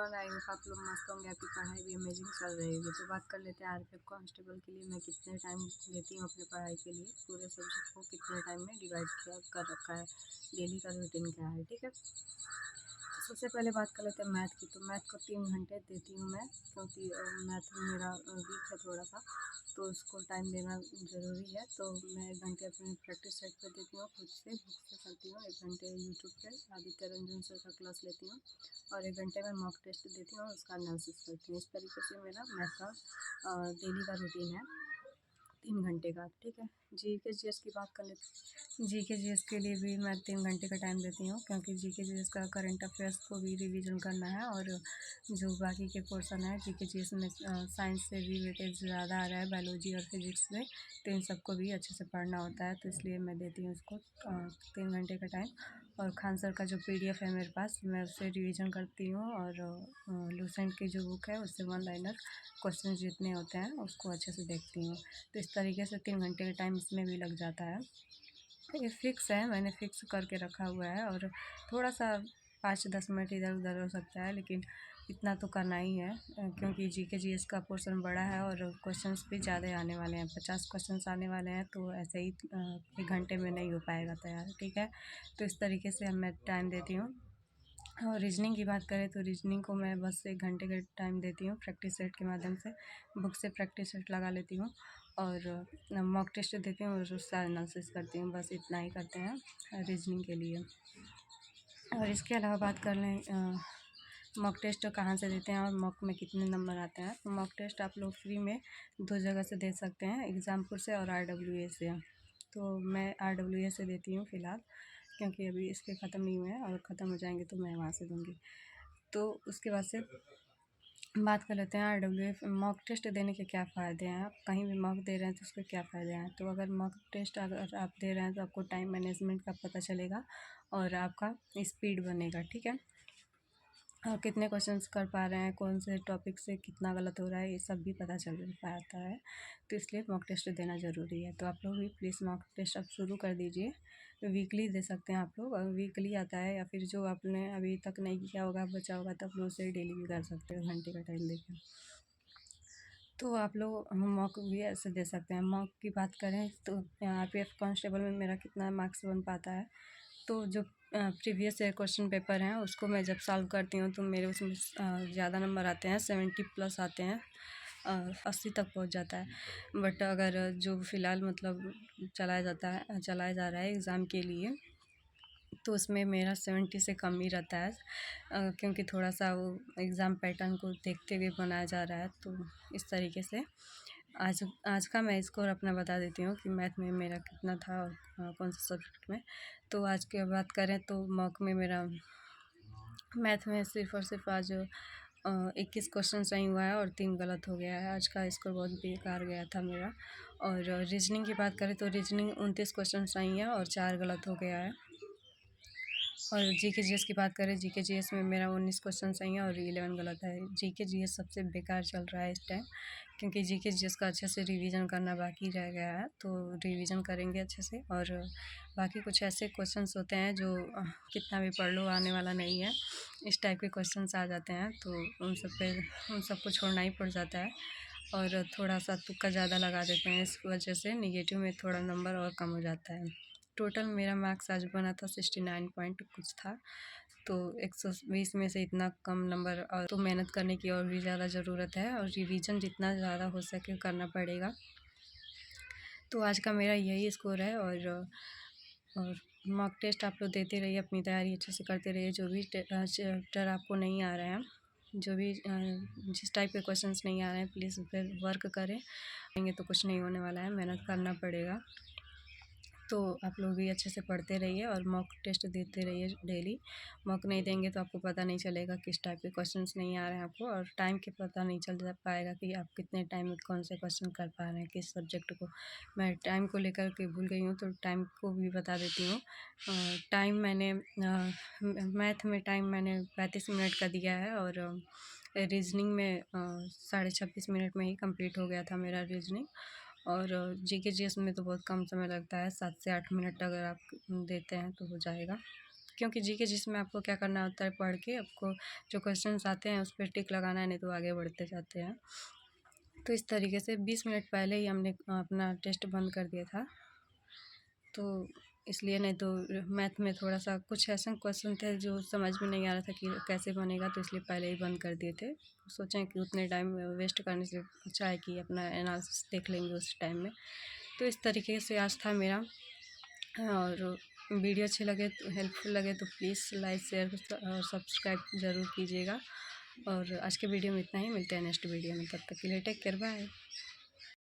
Everyone, I hope आप लोग मस्त होंगे। आपकी पढ़ाई भी अमेजिंग चल रही होगी। तो बात कर लेते हैं आरपीएफ कांस्टेबल के लिए मैं कितने टाइम देती हूँ अपनी पढ़ाई के लिए, पूरे सब्जेक्ट को कितने टाइम में डिवाइड किया कर रखा है, डेली का रूटीन क्या है। ठीक है, तो सबसे पहले बात कर लेते हैं मैथ की। तो मैथ को 3 घंटे देती हूँ मैं, क्योंकि मैथ मेरा वीक है थोड़ा सा, तो उसको टाइम देना ज़रूरी है। तो मैं 1 घंटे अपनी प्रैक्टिस सेट पर देती हूँ, खुद से बुक से करती हूँ। 1 घंटे यूट्यूब पे आदित्य रंजन सर का क्लास लेती हूँ, और 1 घंटे में मॉक टेस्ट देती हूँ और उसका एनालिसिस करती हूँ। इस तरीके से मेरा मैथ का डेली का रूटीन है 3 घंटे का। ठीक है, जीके जीएस की बात कर लेते हैं। जीके जीएस के लिए भी मैं 3 घंटे का टाइम देती हूँ, क्योंकि जीके जीएस का करंट अफेयर्स को भी रिवीजन करना है, और जो बाकी के पोर्सन है जीके जीएस में साइंस से भी वेटेज ज़्यादा आ रहा है, बायोलॉजी और फिजिक्स में, तो इन सबको भी अच्छे से पढ़ना होता है। तो इसलिए मैं देती हूँ उसको 3 घंटे का टाइम। और खान सर का जो पीडीएफ है मेरे पास, मैं उससे रिवीजन करती हूँ, और लूसेंट की जो बुक है उससे 1 लाइनर क्वेश्चन जितने होते हैं उसको अच्छे से देखती हूँ। तो इस तरीके से 3 घंटे का टाइम इसमें भी लग जाता है। ये फ़िक्स है, मैंने फ़िक्स करके रखा हुआ है, और थोड़ा सा 5-10 मिनट इधर उधर हो सकता है, लेकिन इतना तो करना ही है, क्योंकि जीके जीएस का पोर्शन बड़ा है और क्वेश्चंस भी ज़्यादा आने वाले हैं। 50 क्वेश्चंस आने वाले हैं, तो ऐसे ही 1 घंटे में नहीं हो पाएगा तैयार। ठीक है, तो इस तरीके से मैं टाइम देती हूँ। और रीजनिंग की बात करें तो रीजनिंग को मैं बस 1 घंटे का टाइम देती हूँ, प्रैक्टिस सेट के माध्यम से बुक से प्रैक्टिस सेट लगा लेती हूँ, और मॉक टेस्ट देती हूँ और उसका एनालिसिस करती हूँ। बस इतना ही करते हैं रीजनिंग के लिए। और इसके अलावा बात कर लें मॉक टेस्ट कहाँ से देते हैं और मॉक में कितने नंबर आते हैं। तो मॉक टेस्ट आप लोग फ्री में 2 जगह से दे सकते हैं, एग्ज़ामपुर से और RWA से। तो मैं RWA से देती हूँ फ़िलहाल, क्योंकि अभी इसके ख़त्म नहीं हुए हैं, और ख़त्म हो जाएंगे तो मैं वहाँ से दूँगी। तो उसके बाद से बात कर लेते हैं RWA मॉक टेस्ट देने के क्या फ़ायदे हैं। आप कहीं भी मॉक दे रहे हैं तो उसके क्या फ़ायदे हैं। तो अगर मॉक टेस्ट अगर आप दे रहे हैं तो आपको टाइम मैनेजमेंट का पता चलेगा, और आपका स्पीड बनेगा। ठीक है, और कितने क्वेश्चंस कर पा रहे हैं, कौन से टॉपिक से कितना गलत हो रहा है, ये सब भी पता चल पाता है। तो इसलिए मॉक टेस्ट देना ज़रूरी है। तो आप लोग भी प्लीज़ मॉक टेस्ट अब शुरू कर दीजिए। वीकली दे सकते हैं आप लोग, और वीकली आता है, या फिर जो आपने अभी तक नहीं किया होगा, बचा होगा, तो आप लोग उसे डेली भी कर सकते हो, घंटे का टाइम देकर। तो आप लोग मॉक भी ऐसे दे सकते हैं। मॉक की बात करें तो RPF कांस्टेबल में मेरा कितना मार्क्स बन पाता है, तो जो प्रीवियस ईयर क्वेश्चन पेपर हैं उसको मैं जब सॉल्व करती हूँ तो मेरे उसमें ज़्यादा नंबर आते हैं, 70+ आते हैं, 80 तक पहुँच जाता है। बट अगर जो फ़िलहाल मतलब चलाया जा रहा है एग्ज़ाम के लिए, तो उसमें मेरा 70 से कम ही रहता है, क्योंकि थोड़ा सा वो एग्ज़ाम पैटर्न को देखते हुए बनाया जा रहा है। तो इस तरीके से आज आज का मैं स्कोर अपना बता देती हूँ कि मैथ में मेरा कितना था, और कौन से सब्जेक्ट में। तो आज की बात करें तो मॉक में मेरा मैथ में सिर्फ़ और सिर्फ आज 21 क्वेश्चन सही हुआ है और 3 गलत हो गया है। आज का स्कोर बहुत बेकार गया था मेरा। और रीजनिंग की बात करें तो रीजनिंग 29 क्वेश्चन सही है और 4 गलत हो गया है। और जीके जीएस की बात करें, जीके जीएस में मेरा 19 क्वेश्चन सही है और 11 गलत है। जीके जीएस सबसे बेकार चल रहा है इस टाइम, क्योंकि जीके जीएस का अच्छे से रिवीजन करना बाकी रह गया है। तो रिवीजन करेंगे अच्छे से, और बाकी कुछ ऐसे क्वेश्चंस होते हैं जो कितना भी पढ़ लो आने वाला नहीं है, इस टाइप के क्वेश्चंस आ जाते हैं। तो उन सबको छोड़ना ही पड़ जाता है, और थोड़ा सा तुक्का ज़्यादा लगा देते हैं, इस वजह से निगेटिव में थोड़ा नंबर और कम हो जाता है। टोटल मेरा मार्क्स आज बना था 69 पॉइंट कुछ था। तो 120 में से इतना कम नंबर, और तो मेहनत करने की और भी ज़्यादा ज़रूरत है, और रिवीजन जितना ज़्यादा हो सके करना पड़ेगा। तो आज का मेरा यही स्कोर है। और मॉक टेस्ट आप लोग देते रहिए, अपनी तैयारी अच्छे से करते रहिए। जो भी चैप्टर आपको नहीं आ रहे हैं, जो भी जिस टाइप के क्वेश्चंस नहीं आ रहे हैं, प्लीज़ उस पर वर्क करें। तो कुछ नहीं होने वाला है, मेहनत करना पड़ेगा। तो आप लोग भी अच्छे से पढ़ते रहिए और मॉक टेस्ट देते रहिए डेली। मॉक नहीं देंगे तो आपको पता नहीं चलेगा किस टाइप के क्वेश्चंस नहीं आ रहे हैं आपको, और टाइम के पता नहीं चल पाएगा कि आप कितने टाइम में कौन से क्वेश्चन कर पा रहे हैं, किस सब्जेक्ट को। मैं टाइम को लेकर के भूल गई हूँ, तो टाइम को भी बता देती हूँ। टाइम मैंने मैथ में टाइम मैंने 35 मिनट का दिया है, और रीजनिंग में 26.5 मिनट में ही कंप्लीट हो गया था मेरा रीजनिंग। और जीके जीएस में तो बहुत कम समय लगता है, 7 से 8 मिनट अगर आप देते हैं तो हो जाएगा, क्योंकि जीके जिसमें आपको क्या करना होता है, पढ़ के आपको जो क्वेश्चंस आते हैं उस पर टिक लगाना है, नहीं तो आगे बढ़ते जाते हैं। तो इस तरीके से 20 मिनट पहले ही हमने अपना टेस्ट बंद कर दिया था। तो इसलिए, नहीं तो मैथ में थोड़ा सा कुछ ऐसे क्वेश्चन थे जो समझ में नहीं आ रहा था कि कैसे बनेगा, तो इसलिए पहले ही बंद कर दिए थे। सोचें कि उतने टाइम वेस्ट करने से अच्छा है कि अपना एनालिसिस देख लेंगे उस टाइम में। तो इस तरीके से आज था मेरा। और वीडियो अच्छे लगे तो, हेल्पफुल लगे तो प्लीज़ लाइक शेयर और सब्सक्राइब ज़रूर कीजिएगा। और आज के वीडियो में इतना ही, मिलते हैं नेक्स्ट वीडियो में, तब तक के लिए टेक केयर, बाय।